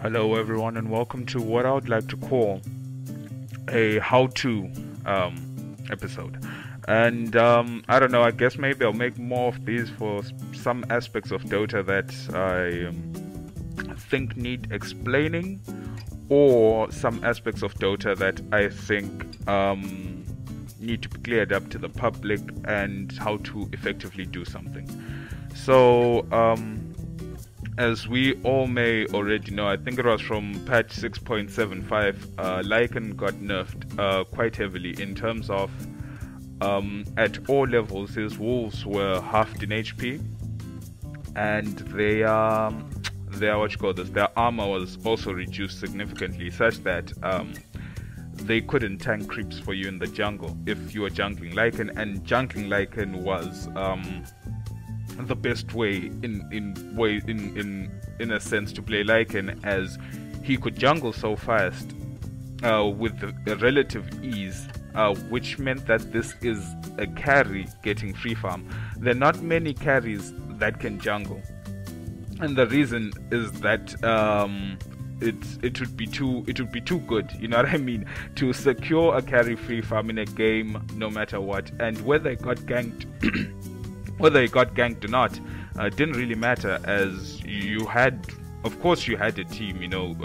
Hello everyone and welcome to what I would like to call a how-to episode. And I don't know, I guess maybe I'll make more of these for some aspects of Dota that I think need explaining, or some aspects of Dota that I think need to be cleared up to the public and how to effectively do something. So as we all may already know, I think it was from patch 6.75, Lycan got nerfed quite heavily in terms of at all levels his wolves were halved in HP, and their armor was also reduced significantly, such that they couldn't tank creeps for you in the jungle if you were jungling Lycan, and jungling Lycan was the best way in a sense to play Lycan, as he could jungle so fast with a relative ease, which meant that this is a carry getting free farm. There are not many carries that can jungle, and the reason is that it would be too good, you know what I mean, to secure a carry free farm in a game no matter what. And whether it got ganked whether he got ganked or not didn't really matter, as you had a team, you know.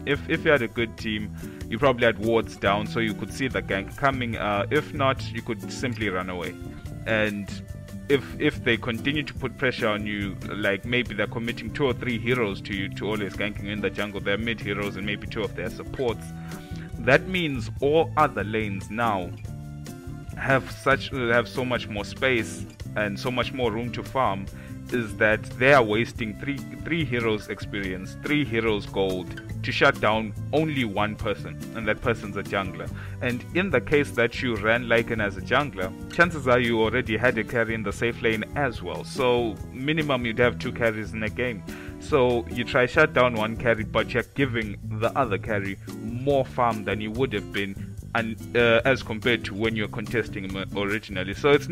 If you had a good team, you probably had wards down, so you could see the gank coming. If not, you could simply run away. And if they continue to put pressure on you, like maybe they're committing 2 or 3 heroes to you to always ganking in the jungle, their mid heroes and maybe 2 of their supports, that means all other lanes now have so much more space and so much more room to farm, is that they are wasting three heroes experience, 3 heroes gold to shut down only one person, and that person's a jungler. And in the case that you ran Lycan as a jungler, chances are you already had a carry in the safe lane as well, so minimum you'd have 2 carries in a game. So you try shut down one carry, but you're giving the other carry more farm than you would have been, and as compared to when you're contesting him originally. So it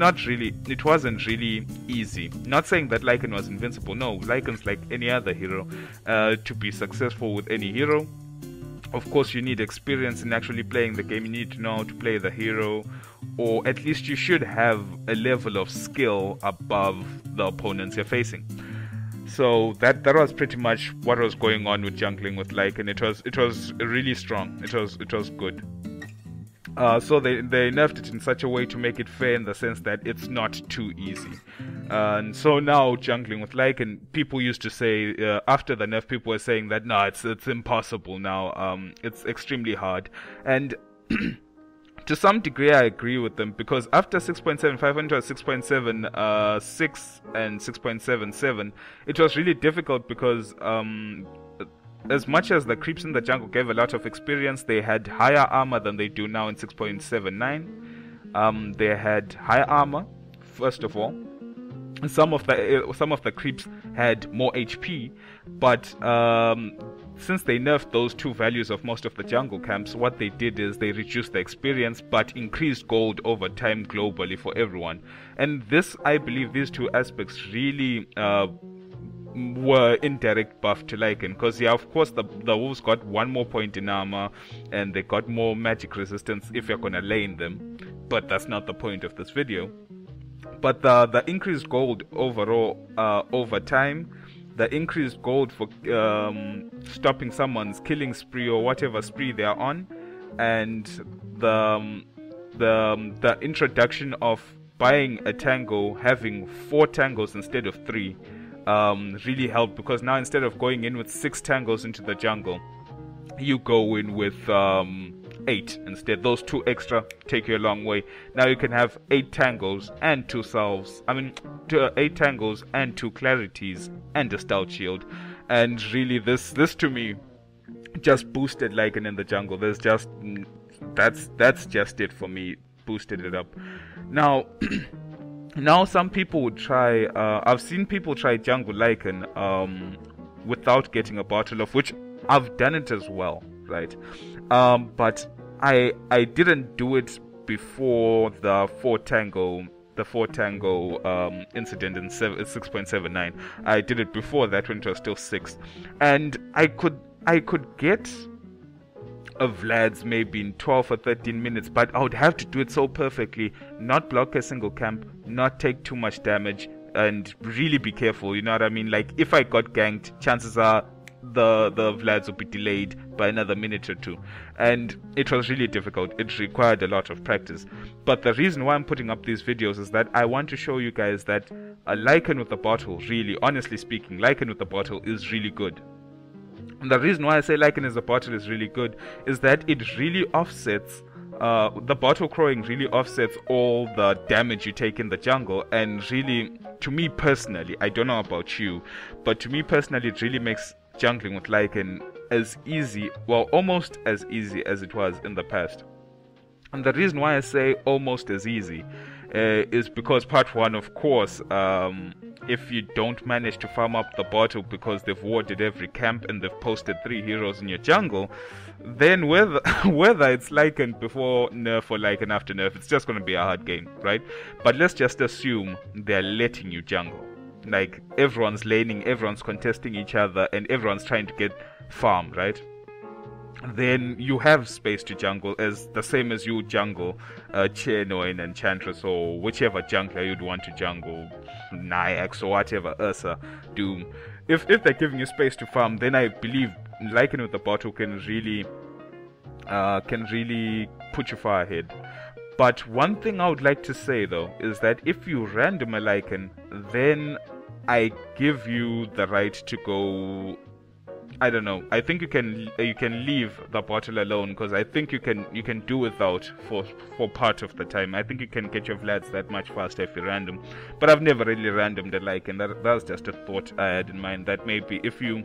wasn't really easy. Not saying that Lycan was invincible, no, Lycan's like any other hero. To be successful with any hero, of course you need experience in actually playing the game, you need to know how to play the hero, or at least you should have a level of skill above the opponents you're facing. So that was pretty much what was going on with jungling with Lycan. It was really strong, it was good. So they nerfed it in such a way to make it fair, in the sense that it's not too easy. And so now jungling with Lycan, people used to say, after the nerf, people were saying that no, it's impossible now. It's extremely hard. And to some degree I agree with them, because after 6.75 into 6.76 and 6.77, it was really difficult, because as much as the creeps in the jungle gave a lot of experience, they had higher armor than they do now in 6.79. They had higher armor, first of all. Some of the creeps had more HP, but since they nerfed those 2 values of most of the jungle camps, what they did is they reduced the experience but increased gold over time globally for everyone. And this, I believe, these 2 aspects really were indirect buff to Lycan, because yeah, of course the wolves got 1 more point in armor and they got more magic resistance if you're gonna lane them, but that's not the point of this video. But the increased gold overall over time, the increased gold for stopping someone's killing spree or whatever spree they are on, and the introduction of buying a tango, having 4 tangos instead of 3, really helped, because now instead of going in with 6 tangos into the jungle, you go in with 8 instead. Those 2 extra take you a long way. Now you can have 8 tangos and 2 salves, 8 tangos and 2 clarities and a stout shield. And really this to me just boosted Lycan in the jungle. That's just it for me, boosted it up. Now now some people would try, I've seen people try Jungle Lycan without getting a bottle of, which I've done it as well, right? But I didn't do it before the 4 tango incident in 6.79. I did it before that when it was still 6, and I could I could get a Vlad's maybe in 12 or 13 minutes, but I would have to do it so perfectly, not block a single camp, not take too much damage, and really be careful, you know what I mean? Like, if I got ganked, chances are the Vlads would be delayed by another minute or two, and it was really difficult. It required a lot of practice. But the reason why I'm putting up these videos is that I want to show you guys that a Lycan with a bottle, really, honestly speaking, Lycan with a bottle is really good. And the reason why I say Lycan as a bottle is really good is that it really offsets, the bottle crowing really offsets all the damage you take in the jungle. And really, to me personally, I don't know about you, but to me personally, it really makes jungling with Lycan as easy, well, almost as easy as it was in the past. And the reason why I say almost as easy is because part one, of course, if you don't manage to farm up the bottle because they've warded every camp and they've posted 3 heroes in your jungle, then whether it's Lycan before nerf or Lycan after nerf, it's just going to be a hard game, right? But let's just assume they're letting you jungle. Like, everyone's laning, everyone's contesting each other, and everyone's trying to get farm, right? Then you have space to jungle, as the same as you jungle Chen or an Enchantress or whichever jungler you'd want to jungle, Nyax or whatever, Ursa, Doom. If they're giving you space to farm, then I believe Lycan with the bottle can really put you far ahead. But one thing I would like to say though is that if you random a Lycan, then I give you the right to go. I don't know. I think you can leave the bottle alone, because I think you can do without for part of the time. I think you can get your Vlads that much faster if you random. But I've never really randomed a Lycan. That was just a thought I had in mind, that maybe if you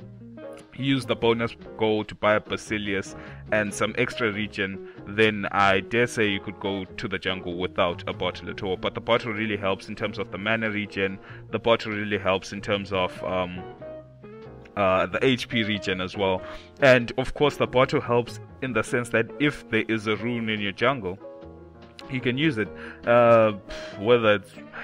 use the bonus gold to buy a Basilius and some extra regen, then I dare say you could go to the jungle without a bottle at all. But the bottle really helps in terms of the mana regen. The bottle really helps in terms of the HP regen as well. And of course the bottle helps in the sense that if there is a rune in your jungle, you can use it. Whether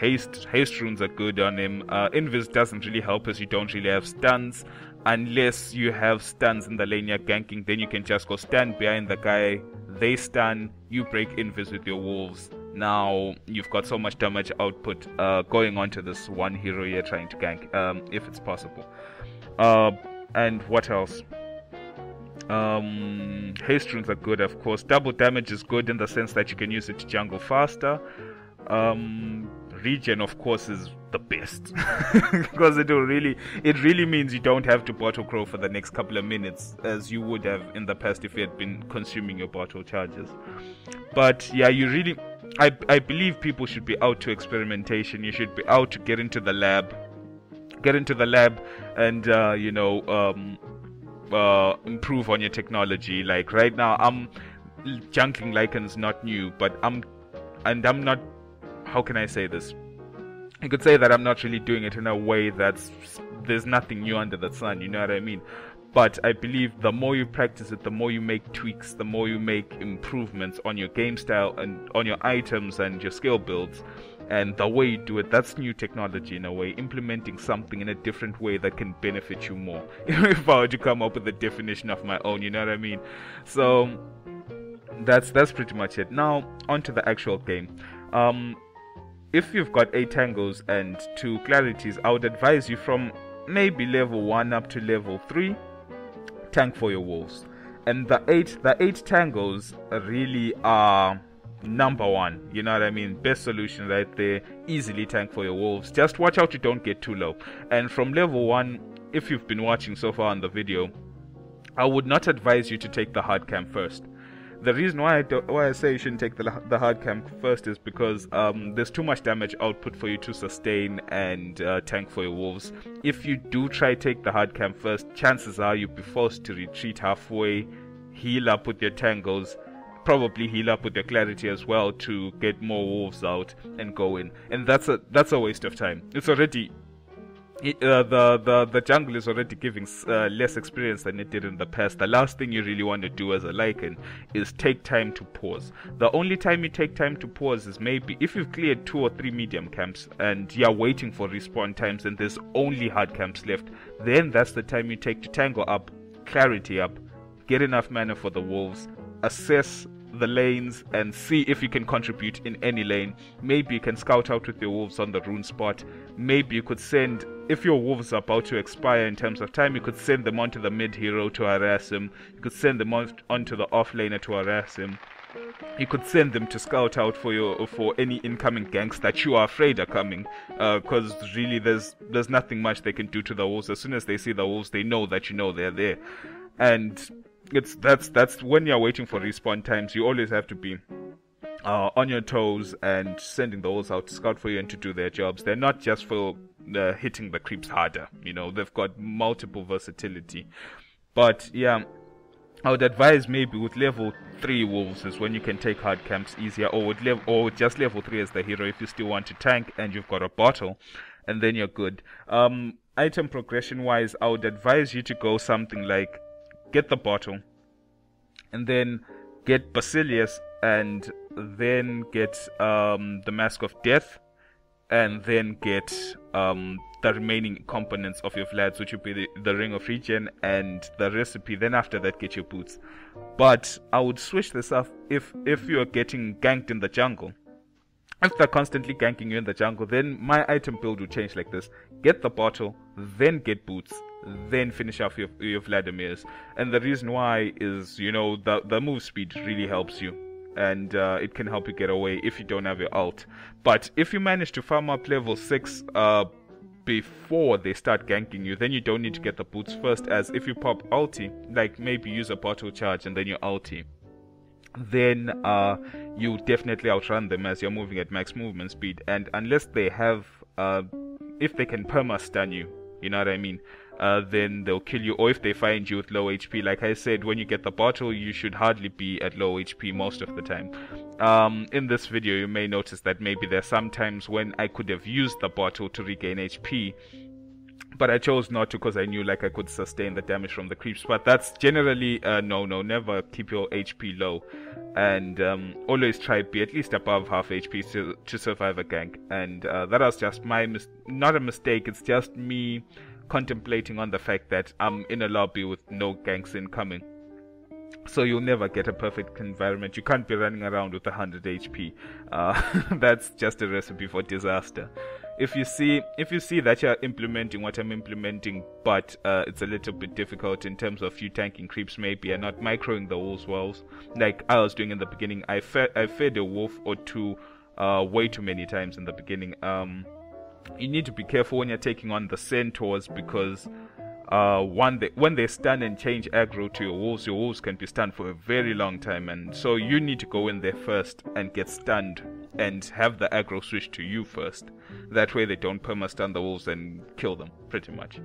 it's haste runes are good on him. Invis doesn't really help as you don't really have stuns. Unless you have stuns in the lane you're ganking, then you can just go stand behind the guy, they stun, you break Invis with your wolves. Now you've got so much damage output going onto this one hero you're trying to gank, if it's possible. And what else? Haste runes are good, of course. Double damage is good in the sense that you can use it to jungle faster. Regen, of course, is the best because it really means you don't have to bottle crow for the next couple of minutes as you would have in the past if you had been consuming your bottle charges. But yeah, I believe people should be out to experimentation. You should be out to get into the lab and improve on your technology. Like right now, jungling Lycan's not new, but I'm not, how can I say this? I could say that I'm not really doing it in a way there's nothing new under the sun, you know what I mean? But I believe the more you practice it, the more you make tweaks, the more you make improvements on your game style and on your items and your skill builds. And the way you do it, that's new technology in a way, implementing something in a different way that can benefit you more. If I were to come up with a definition of my own, you know what I mean? So that's pretty much it. Now, onto the actual game. If you've8 tangos and 2 clarities, I would advise you from maybe level 1 up to level 3, tank for your wolves. And the 8 tangos really are number 1, you know what I mean? Best solution right there. Easily tank for your wolves. Just watch out you don't get too low. And from level 1, if you've been watching so far on the video, I would not advise you to take the hard camp first. The reason why I say you shouldn't take the hard camp first is because there's too much damage output for you to sustain and tank for your wolves. If you do try take the hard camp first, chances are you'll be forced to retreat halfway, heal up with your tangos, probably heal up with your clarity as well to get more wolves out and go in. And that's a waste of time. It's already the jungle is already giving less experience than it did in the past. The last thing you really want to do as a Lycan is take time to pause. The only time you take time to pause is maybe if you've cleared 2 or 3 medium camps and you're waiting for respawn times and there's only hard camps left. Then that's the time you take to tango up clarity up, get enough mana for the wolves, assess the lanes and see if you can contribute in any lane. Maybe you can scout out with your wolves on the rune spot. Maybe you could send, if your wolves are about to expire in terms of time, you could send them onto the mid hero to harass him. You could send them onto the off laner to harass him. You could send them to scout out for any incoming ganks that you are afraid are coming, because really there's nothing much they can do to the wolves. As soon as they see the wolves, they know that you know they're there. And that's when you're waiting for respawn times. You always have to be on your toes and sending the wolves out to scout for you and to do their jobs. They're not just for hitting the creeps harder, you know, they've got multiple versatility. But yeah, I would advise maybe with level 3 wolves is when you can take hard camps easier, or with just level 3 as the hero if you still want to tank and you've got a bottle, and then you're good. Item progression wise, I would advise you to go something like get the bottle, and then get Basilius, and then get the Mask of Death, and then get the remaining components of your Vlads, which would be the Ring of Regen and the recipe. Then after that, get your boots. But I would switch this up if you're getting ganked in the jungle. If they're constantly ganking you in the jungle, then my item build would change like this: get the bottle, then get boots, then finish off your Vladimirs. And the reason why is, you know, the move speed really helps you, and it can help you get away if you don't have your ult. But if you manage to farm up level 6 before they start ganking you, then you don't need to get the boots first, as if you pop ulti, like maybe use a bottle charge and then your ulti, then you definitely outrun them as you're moving at max movement speed. And unless they have if they can perma stun you, you know what I mean, then they'll kill you. Or if they find you with low HP, like I said, when you get the bottle, you should hardly be at low HP most of the time. In this video, you may notice that maybe there's some times when I could have used the bottle to regain HP, but I chose not to because I knew like I could sustain the damage from the creeps. But that's generally no, never keep your HP low, and always try to be at least above half HP to survive a gank. And that was just my not a mistake, it's just me contemplating on the fact that I'm in a lobby with no ganks incoming. So you'll never get a perfect environment. You can't be running around with 100 HP. That's just a recipe for disaster. If you see that you're implementing what I'm implementing, but it's a little bit difficult in terms of you tanking creeps maybe and not microing the wolves wells, like I was doing in the beginning. I fed a wolf or two way too many times in the beginning. You need to be careful when you're taking on the centaurs, because when they stun and change aggro to your wolves can be stunned for a very long time, and so you need to go in there first and get stunned and have the aggro switch to you first. That way they don't perma stun the wolves and kill them pretty much.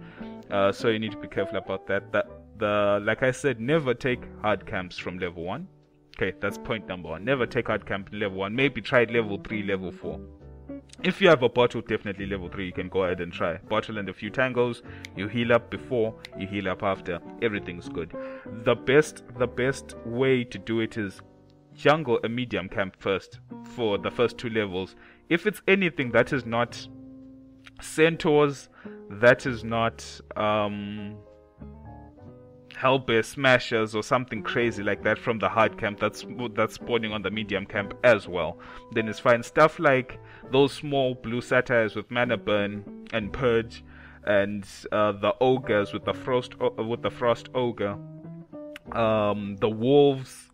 So you need to be careful about that. Like I said, never take hard camps from level 1. Okay, that's point number 1. Never take hard camp in level 1. Maybe try level 3, level 4. If you have a bottle, definitely level 3, you can go ahead and try. Bottle and a few tangles, you heal up before, you heal up after, everything's good. The best way to do it is jungle a medium camp first for the first 2 levels. If it's anything that is not centaurs, that is not hellbear smashers or something crazy like that from the hard camp that's spawning on the medium camp as well, then it's fine. Stuff like those small blue satires with mana burn and purge, and the ogres with the frost ogre, the wolves,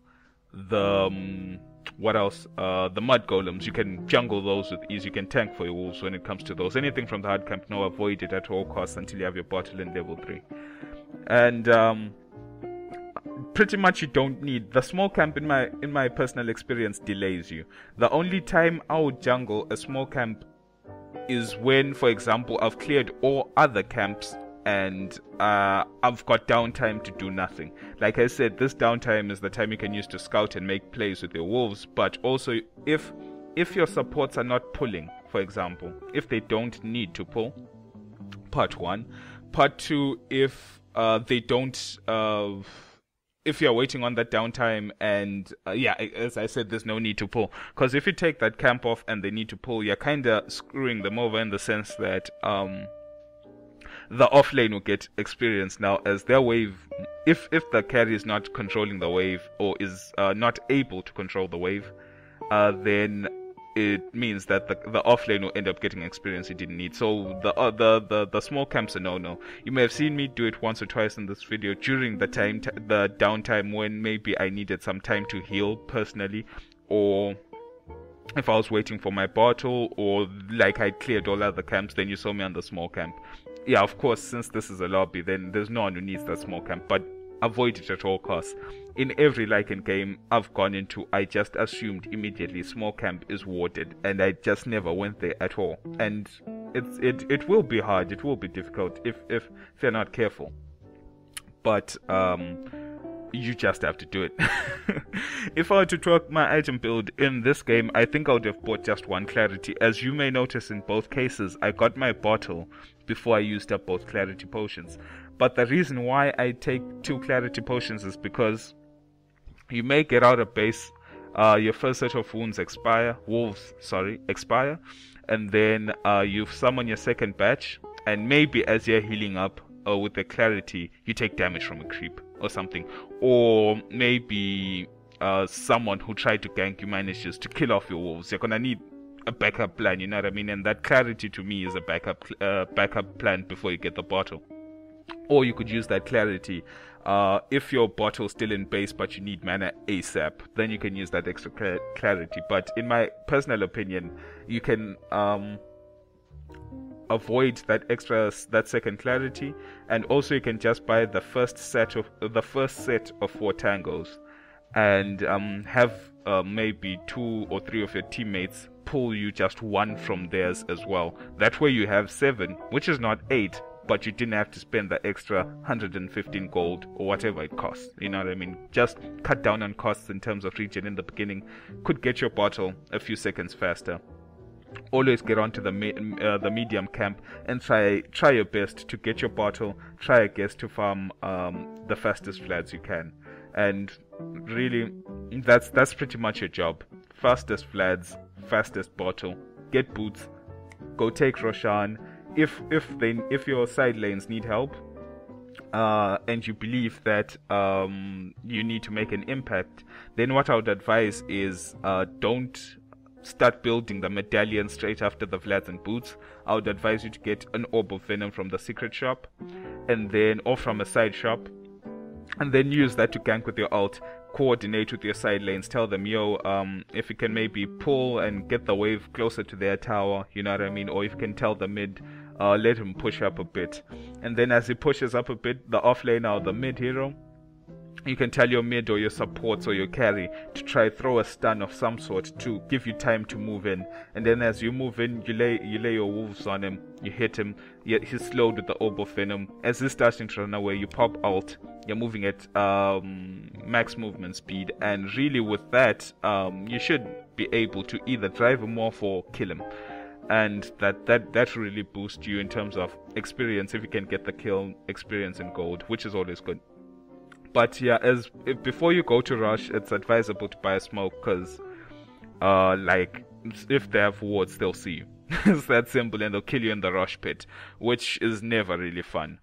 the what else, the mud golems, you can jungle those with ease. You can tank for your wolves when it comes to those. Anything from the hard camp, no, avoid it at all costs until you have your bottle in level 3. And pretty much you don't need the small camp. In my personal experience, delays you. The only time I would jungle a small camp is when, for example, I've cleared all other camps and I've got downtime to do nothing. Like I said, this downtime is the time you can use to scout and make plays with your wolves. But also, if your supports are not pulling, for example, if they don't need to pull, part 1. Part 2, if they don't, if you're waiting on that downtime, and yeah, as I said, there's no need to pull, because if you take that camp off and they need to pull, you're kind of screwing them over in the sense that the off lane will get experience now, as their wave, if the carry is not controlling the wave, or is not able to control the wave, then it means that the off lane will end up getting experience it didn't need. So the small camps are no. You may have seen me do it once or twice in this video during the downtime when maybe I needed some time to heal personally, or if I was waiting for my bottle, or like I cleared all other camps, then you saw me on the small camp. Yeah, of course, since this is a lobby, then there's no one who needs that small camp, but avoid it at all costs. In every Lycan game I've gone into, I just assumed immediately small camp is warded, and I just never went there at all. And it will be hard, it will be difficult if you're not careful. But you just have to do it. If I were to twerk my item build in this game, I think I would have bought just one clarity. As you may notice, in both cases I got my bottle before I used up both clarity potions. But the reason why I take 2 clarity potions is because you may get out of base, your first set of wolves expire, and then you summon your second batch, and maybe as you're healing up with the clarity, you take damage from a creep or something, or maybe someone who tried to gank you manages to kill off your wolves. You're gonna need a backup plan, you know what I mean? And that clarity to me is a backup plan before you get the bottle. Or you could use that clarity if your bottle's still in base but you need mana ASAP, then you can use that extra clarity. But in my personal opinion, you can avoid that second clarity, and also you can just buy the first set of 4 tangos, and have maybe 2 or 3 of your teammates pull you just 1 from theirs as well. That way you have 7, which is not 8, but you didn't have to spend the extra 115 gold or whatever it costs. You know what I mean? Just cut down on costs in terms of regen in the beginning. Could get your bottle a few seconds faster. Always get onto the medium camp and try your best to get your bottle. Try your best to farm the fastest Vlads you can. And really, that's pretty much your job. Fastest Vlads, fastest bottle, get boots, go take Roshan. If your side lanes need help, and you believe that you need to make an impact, then what I would advise is don't start building the medallion straight after the Vlads and boots. I would advise you to get an orb of venom from the secret shop, and then, or from a side shop, and then use that to gank with your ult. Coordinate with your side lanes, tell them, yo, if you can maybe pull and get the wave closer to their tower, you know what I mean? Or if you can tell the mid, let him push up a bit, and then as he pushes up a bit, the off laner or the mid hero, you can tell your mid or your supports or your carry to try throw a stun of some sort to give you time to move in, and then as you move in, you lay your wolves on him, you hit him, yet he's slowed with the orb of venom. As he's starting to run away, you pop ult, you're moving at max movement speed, and really with that you should be able to either drive him off or kill him, and that really boosts you in terms of experience if you can get the kill experience in gold, which is always good. But yeah, before you go to rush, it's advisable to buy a smoke, because like if they have wards, they'll see you. It's that simple, and they'll kill you in the rush pit, which is never really fun.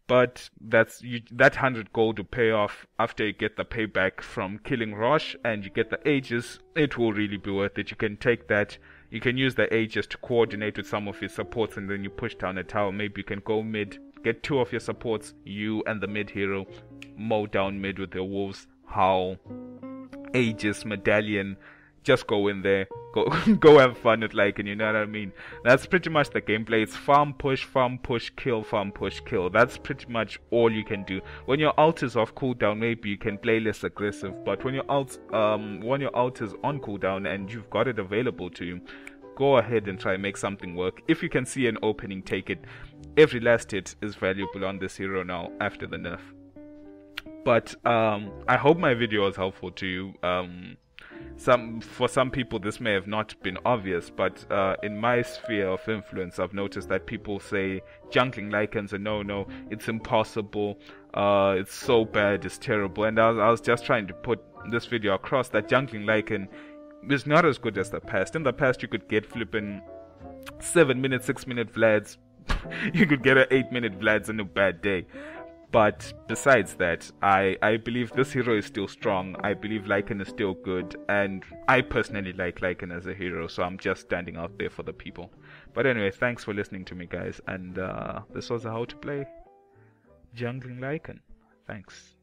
But that 100 gold will pay off after you get the payback from killing Rosh, and you get the Aegis. It will really be worth it. You can take that, you can use the Aegis to coordinate with some of your supports, and then you push down a tower. Maybe you can go mid, get 2 of your supports, you and the mid hero, mow down mid with your wolves, Howl, Aegis, Medallion. Just go in there, go have fun with Lycan, you know what I mean? That's pretty much the gameplay. It's farm, push, kill, farm, push, kill. That's pretty much all you can do. When your ult is off cooldown, maybe you can play less aggressive, but when your ult is on cooldown and you've got it available to you, go ahead and try and make something work. If you can see an opening, take it. Every last hit is valuable on this hero now after the nerf. But I hope my video was helpful to you. For some people this may have not been obvious, but in my sphere of influence, I've noticed that people say jungling Lycan's a no-no, it's impossible, it's so bad, it's terrible. And I was just trying to put this video across that jungling Lycan is not as good as the past. In the past, you could get flipping 7-minute, 6-minute Vlads you could get an 8-minute Vlad's on a bad day. But besides that, I believe this hero is still strong. I believe Lycan is still good, and I personally like Lycan as a hero, so I'm just standing out there for the people. But anyway, thanks for listening to me, guys, and this was How to Play Jungling Lycan. Thanks.